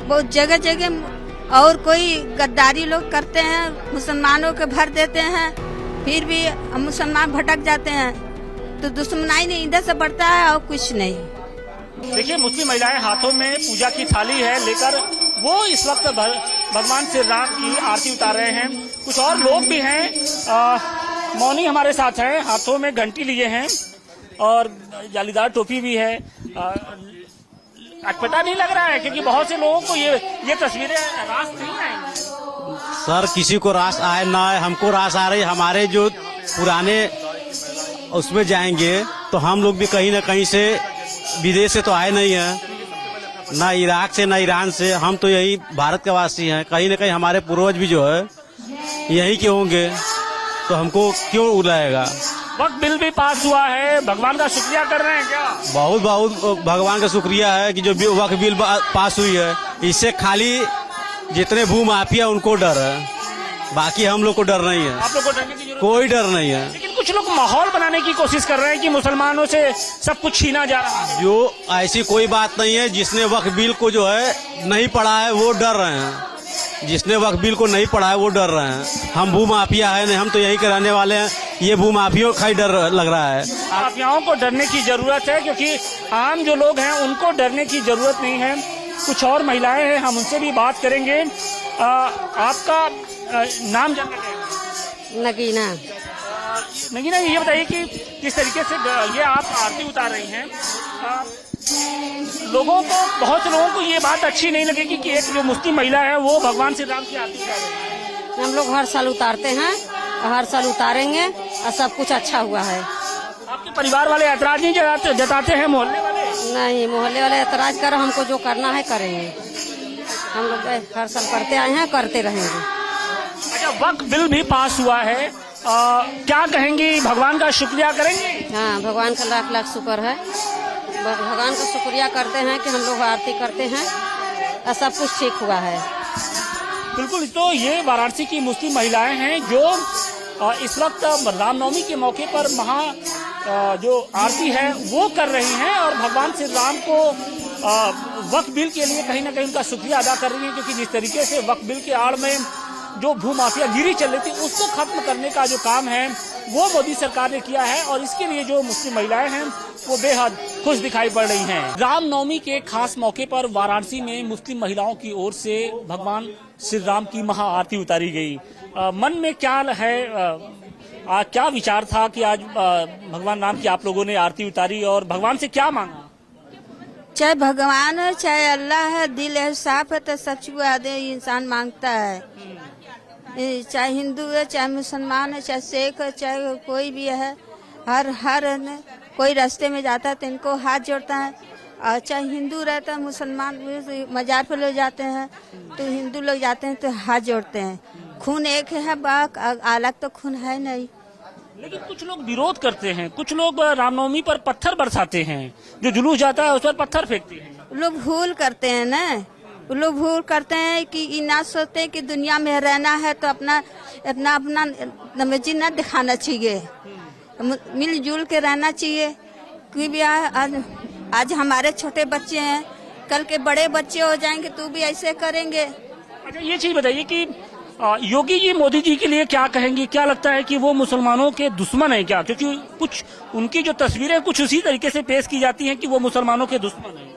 बहुत जगह जगह और कोई गद्दारी लोग करते हैं, मुसलमानों के भर देते हैं, फिर भी मुसलमान भटक जाते हैं, तो दुश्मनाई नहीं इधर से बढ़ता है और कुछ नहीं। देखिए, मुस्लिम महिलाएं हाथों में पूजा की थाली है लेकर वो इस वक्त भगवान श्री राम की आरती उतार रहे हैं। कुछ और लोग भी हैं, मौनी हमारे साथ हैं, हाथों में घंटी लिए हैं और जालीदार टोपी भी है। अटपटा नहीं लग रहा है क्योंकि बहुत से लोगों को ये तस्वीरें रास नहीं आएंगी। सर, किसी को रास आए ना आए, हमको रास आ रही। हमारे जो पुराने उसमें जाएंगे तो हम लोग भी कहीं ना कहीं से विदेश से तो आए नहीं है, ना इराक से ना ईरान से, हम तो यही भारत के वासी हैं। कहीं ना कहीं हमारे पूर्वज भी जो है यही के होंगे, तो हमको क्यों उलाएगा। वक्त बिल भी पास हुआ है, भगवान का शुक्रिया कर रहे हैं क्या? बहुत बहुत भगवान का शुक्रिया है कि जो वक्त बिल पास हुई है। इससे खाली जितने भू माफिया उनको डर है, बाकी हम लोग को डर नहीं है। आप लोग को डरने की जरूरत कोई डर नहीं है। लेकिन कुछ लोग माहौल बनाने की कोशिश कर रहे हैं कि मुसलमानों से सब कुछ छीना जा रहा है। जो ऐसी कोई बात नहीं है। जिसने वक्त बिल को जो है नहीं पढ़ा है वो डर रहे हैं, जिसने वक्त बिल को नहीं पढ़ा है वो डर रहे हैं। हम भू माफिया है नहीं, हम तो यही कराने वाले हैं। ये भू माफियों का ही डर लग रहा है। माफियाओं को डरने की जरूरत है क्योंकि आम जो लोग हैं उनको डरने की जरूरत नहीं है। कुछ और महिलाएं हैं, हम उनसे भी बात करेंगे। आपका नाम जानना चाहेंगे? नगीना। नगीना, ये बताइए कि किस तरीके से ये आप आरती उतार रही हैं। लोगों को, बहुत से लोगों को ये बात अच्छी नहीं लगेगी कि एक जो मुस्लिम महिला है वो भगवान श्री राम की आरती उतार रही है। हम लोग हर साल उतारते हैं, हर साल उतारेंगे और सब कुछ अच्छा हुआ है। आपके परिवार वाले ऐतराज नहीं जताते हैं? मोहल्ले वाले नहीं, मोहल्ले वाले ऐतराज कर, हमको जो करना है करेंगे। हम लोग हर साल करते आए हैं, करते रहेंगे। अच्छा, वक्त बिल भी पास हुआ है, क्या कहेंगी? भगवान का शुक्रिया करेंगे? हाँ, भगवान का लाख लाख शुक्र है। भगवान का शुक्रिया करते हैं कि हम लोग आरती करते हैं और सब कुछ ठीक हुआ है। बिल्कुल, तो ये वाराणसी की मुस्लिम महिलाएं हैं जो इस वक्त रामनवमी के मौके पर जो आरती है वो कर रही हैं और भगवान श्री राम को वक्त बिल के लिए कहीं ना कहीं उनका शुक्रिया अदा कर रही हैं, क्योंकि जिस तरीके से वक्त बिल के आड़ में जो भू माफियागिरी चल रही थी उसको खत्म करने का जो काम है वो मोदी सरकार ने किया है और इसके लिए जो मुस्लिम महिलाएं हैं वो बेहद खुश दिखाई पड़ रही हैं। रामनवमी के खास मौके पर वाराणसी में मुस्लिम महिलाओं की ओर से भगवान श्री राम की महाआरती उतारी गई। मन में क्या है, क्या विचार था कि आज भगवान राम की आप लोगों ने आरती उतारी और भगवान से क्या मांगा? चाहे भगवान है, चाहे अल्लाह है, दिल है साफ है तो सच इंसान मांगता है। चाहे हिंदू है, चाहे मुसलमान है, चाहे सिख है, चाहे कोई भी है, हर कोई रास्ते में जाता है तो इनको हाथ जोड़ता है। और चाहे हिंदू रहता है, मुसलमान मजार पर लोग जाते हैं तो हिंदू लोग जाते हैं तो हाथ जोड़ते हैं। खून एक है, बाक अलग तो खून है नहीं। लेकिन कुछ लोग विरोध करते हैं, कुछ लोग रामनवमी पर पत्थर बरसाते हैं, जो जुलूस जाता है उस पर पत्थर फेंकते हैं। लोग भूल करते हैं ना, लोग भूल करते हैं कि ये ना सोचते हैं कि दुनिया में रहना है तो अपना नमजी ना दिखाना चाहिए, मिलजुल के रहना चाहिए। क्योंकि आज हमारे छोटे बच्चे हैं, कल के बड़े बच्चे हो जाएंगे तो भी ऐसे करेंगे। अच्छा, ये चीज बताइए कि योगी जी मोदी जी के लिए क्या कहेंगी? क्या लगता है कि वो मुसलमानों के दुश्मन है क्या? क्योंकि कुछ उनकी जो तस्वीरें कुछ उसी तरीके से पेश की जाती हैं कि वो मुसलमानों के दुश्मन है।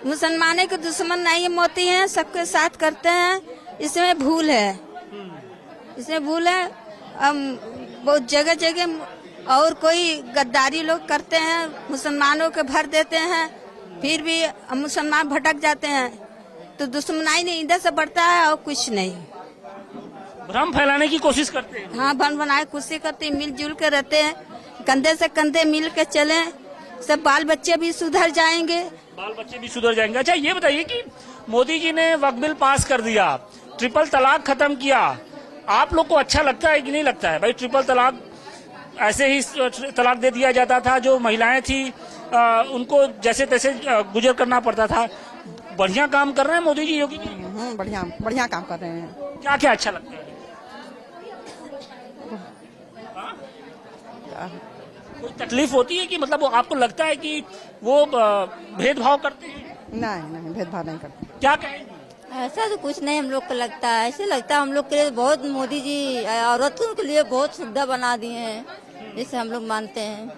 मुसलमानों के दुश्मन नहीं मोती हैं, सबके साथ करते हैं। इसमें भूल है, इसमें भूल है। बहुत जगह जगह और कोई गद्दारी लोग करते हैं, मुसलमानों के भर देते हैं, फिर भी मुसलमान भटक जाते हैं, तो दुश्मनाई नहीं इधर से बढ़ता है और कुछ नहीं। भ्रम फैलाने की कोशिश करते हैं। हाँ, भ्रम बनाए कोशिश करते हैं, मिलजुल के रहते हैं, कंधे से कंधे मिल के चले, सब बाल बच्चे भी सुधर जाएंगे। बाल बच्चे भी सुधर जाएंगे। अच्छा, ये बताइए कि मोदी जी ने वक्त बिल पास कर दिया, ट्रिपल तलाक खत्म किया, आप लोग को अच्छा लगता है कि नहीं लगता है? भाई, ट्रिपल तलाक ऐसे ही तलाक दे दिया जाता था, जो महिलाएं थी उनको जैसे तैसे गुजर करना पड़ता था। बढ़िया काम कर रहे हैं मोदी जी, योगी जी। बढ़िया काम कर रहे हैं। क्या क्या अच्छा लगता है? का। कोई तकलीफ होती है कि मतलब वो आपको लगता है कि वो भेदभाव करते हैं? नहीं, भेदभाव नहीं करते। क्या कहेंगे? ऐसा तो कुछ नहीं हम लोग को लगता है। ऐसे लगता है हम लोग के लिए बहुत मोदी जी औरतों के लिए बहुत सुविधा बना दिए हैं, जैसे हम लोग मानते हैं।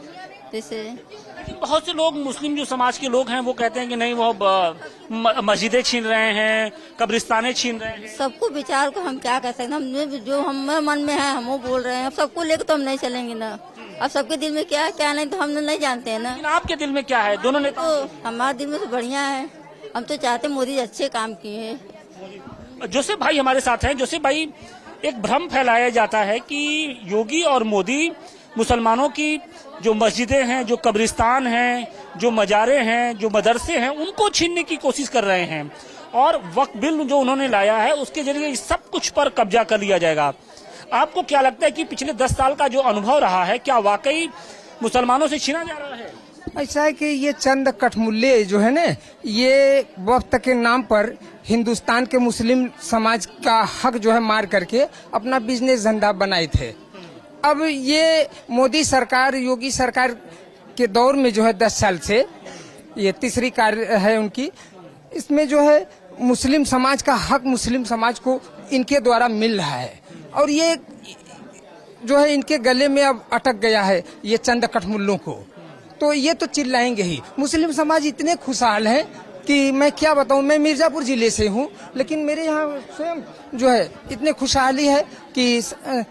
जैसे लेकिन बहुत से लोग मुस्लिम जो समाज के लोग हैं वो कहते हैं कि नहीं, वो मस्जिदें छीन रहे हैं, कब्रिस्तानें छीन रहे हैं। सबको विचार को हम क्या कह सकते हैं, हम जो हमारे मन में है हम वो बोल रहे हैं। अब सबको लेकर तो हम नहीं चलेंगे ना। अब सबके दिल में क्या है क्या नहीं तो हम नहीं जानते हैं ना। लेकिन आपके दिल में क्या है? दोनों नेता तो हमारे दिल में तो बढ़िया है। हम तो चाहते मोदी जी अच्छे काम किए हैं। जोसेफ भाई हमारे साथ हैं। जोसेफ भाई, एक भ्रम फैलाया जाता है कि योगी और मोदी मुसलमानों की जो मस्जिदें हैं, जो कब्रिस्तान हैं, जो मजारे हैं, जो मदरसे हैं, उनको छीनने की कोशिश कर रहे हैं और वक्फ बिल जो उन्होंने लाया है उसके जरिए सब कुछ पर कब्जा कर लिया जाएगा। आपको क्या लगता है कि पिछले 10 साल का जो अनुभव रहा है, क्या वाकई मुसलमानों से छीना जा रहा है? ऐसा है कि ये चंद कठमुल्ले जो है ना, ये वक्त के नाम पर हिंदुस्तान के मुस्लिम समाज का हक जो है मार करके अपना बिजनेस धंधा बनाए थे। अब ये मोदी सरकार, योगी सरकार के दौर में जो है 10 साल से ये तीसरी कार्य है उनकी, इसमें जो है मुस्लिम समाज का हक मुस्लिम समाज को इनके द्वारा मिल रहा है और ये जो है इनके गले में अब अटक गया है ये चंद कठमुल्लों को। तो ये तो चिल्लाएंगे ही। मुस्लिम समाज इतने खुशहाल हैं कि मैं क्या बताऊं। मैं मिर्जापुर जिले से हूं, लेकिन मेरे यहाँ स्वयं जो है इतने खुशहाली है कि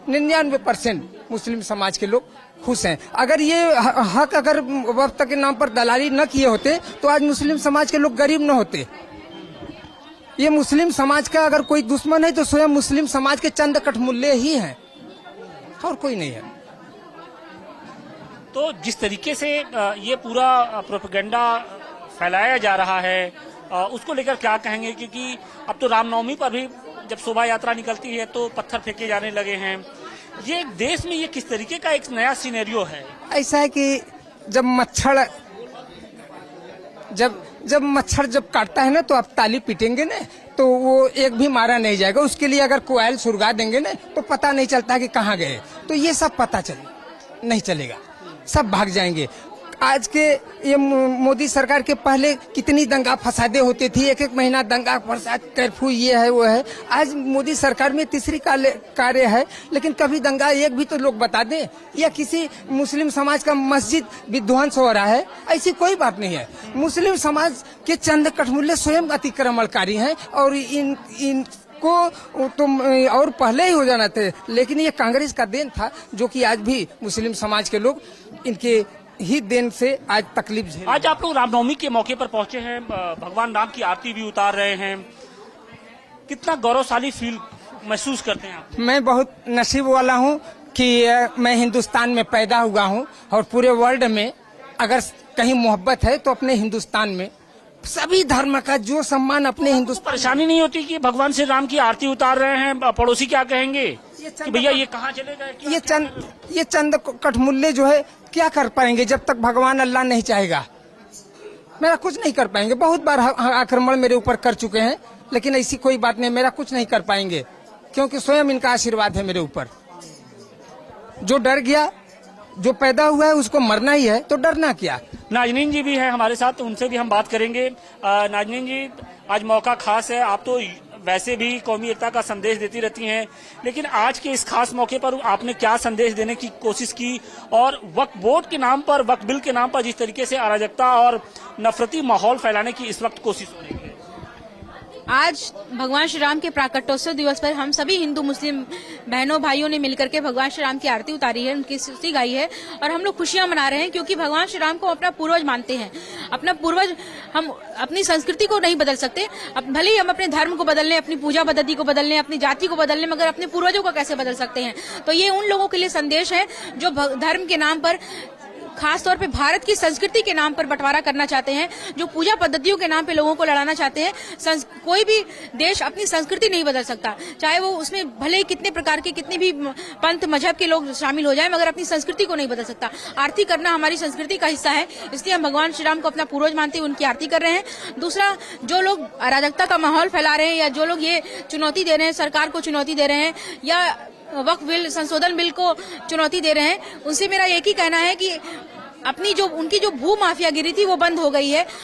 99% मुस्लिम समाज के लोग खुश हैं। अगर ये हक अगर वक्त के नाम पर दलाली न किए होते तो आज मुस्लिम समाज के लोग गरीब न होते। ये मुस्लिम समाज का अगर कोई दुश्मन है तो स्वयं मुस्लिम समाज के चंद कठमुल्ले ही हैं और कोई नहीं है। तो जिस तरीके से ये पूरा प्रोपेगेंडा फैलाया जा रहा है, उसको लेकर क्या कहेंगे? क्योंकि अब तो रामनवमी पर भी जब शोभा यात्रा निकलती है तो पत्थर फेंके जाने लगे हैं। ये देश में ये किस तरीके का एक नया सिनेरियो है? ऐसा है कि जब मच्छर जब काटता है ना तो आप ताली पीटेंगे ना तो वो एक भी मारा नहीं जाएगा। उसके लिए अगर कोयल सुरगा देंगे ना तो पता नहीं चलता कि कहाँ गए। तो ये सब पता नहीं चलेगा, सब भाग जाएंगे। आज के ये मोदी सरकार के पहले कितनी दंगा फसादे होते थी, एक महीना दंगा फसाद कर्फ्यू ये है वो है। आज मोदी सरकार में तीसरी कार्य है, लेकिन कभी दंगा एक भी तो लोग बता दें या किसी मुस्लिम समाज का मस्जिद विध्वंस हो रहा है, ऐसी कोई बात नहीं है। मुस्लिम समाज के चंद कठमुल्ले स्वयं अतिक्रमणकारी हैं और को तो और पहले ही हो जाना थे, लेकिन ये कांग्रेस का देन था जो कि आज भी मुस्लिम समाज के लोग इनके ही देन से आज तकलीफ झेल। आज आप लोग रामनवमी के मौके पर पहुंचे हैं, भगवान राम की आरती भी उतार रहे हैं। कितना गौरवशाली फील महसूस करते हैं आप? मैं बहुत नसीब वाला हूँ कि मैं हिंदुस्तान में पैदा हुआ हूँ और पूरे वर्ल्ड में अगर कहीं मोहब्बत है तो अपने हिंदुस्तान में सभी धर्म का जो सम्मान अपने हिंदुस्तान। परेशानी नहीं होती कि भगवान श्री राम की आरती उतार रहे हैं, पड़ोसी क्या कहेंगे कि भैया ये कहाँ चले गए? ये चंद कठमुल्ले जो है क्या कर पाएंगे जब तक भगवान अल्लाह नहीं चाहेगा। मेरा कुछ नहीं कर पाएंगे। बहुत बार आक्रमण मेरे ऊपर कर चुके हैं, लेकिन ऐसी कोई बात नहीं, मेरा कुछ नहीं कर पाएंगे क्योंकि स्वयं इनका आशीर्वाद है मेरे ऊपर। जो डर गया, जो पैदा हुआ है उसको मरना ही है, तो डरना क्या। नाजनीन जी भी है हमारे साथ, उनसे भी हम बात करेंगे। नाजनीन जी, आज मौका खास है, आप तो वैसे भी कौमी एकता का संदेश देती रहती हैं, लेकिन आज के इस खास मौके पर आपने क्या संदेश देने की कोशिश की? और वक्फ बोर्ड के नाम पर, वक्फ बिल के नाम पर जिस तरीके से अराजकता और नफरती माहौल फैलाने की इस वक्त कोशिश हो रही है। आज भगवान श्री राम के प्राकट्योत्सव दिवस पर हम सभी हिंदू मुस्लिम बहनों भाइयों ने मिलकर के भगवान श्री राम की आरती उतारी है, उनकी स्तुति गाई है और हम लोग खुशियां मना रहे हैं क्योंकि भगवान श्री राम को अपना पूर्वज मानते हैं। अपना पूर्वज, हम अपनी संस्कृति को नहीं बदल सकते। भले ही हम अपने धर्म को बदल लें, अपनी पूजा पद्धति को बदल लें, अपनी जाति को बदल लें, मगर अपने पूर्वजों को कैसे बदल सकते हैं? तो ये उन लोगों के लिए संदेश है जो धर्म के नाम पर, खास तौर पे भारत की संस्कृति के नाम पर बंटवारा करना चाहते हैं, जो पूजा पद्धतियों के नाम पे लोगों को लड़ाना चाहते हैं। कोई भी देश अपनी संस्कृति नहीं बदल सकता, चाहे वो उसमें भले ही कितने प्रकार के, कितने भी पंथ मजहब के लोग शामिल हो जाएं, मगर अपनी संस्कृति को नहीं बदल सकता। आरती करना हमारी संस्कृति का हिस्सा है, इसलिए हम भगवान श्री राम को अपना पूर्वज मानते हुए उनकी आरती कर रहे हैं। दूसरा, जो लोग अराजकता का माहौल फैला रहे हैं या जो लोग ये चुनौती दे रहे हैं, सरकार को चुनौती दे रहे हैं या वक्फ बिल संशोधन बिल को चुनौती दे रहे हैं, उनसे मेरा एक ही कहना है कि अपनी जो उनकी जो भू माफियागिरी थी वो बंद हो गई है।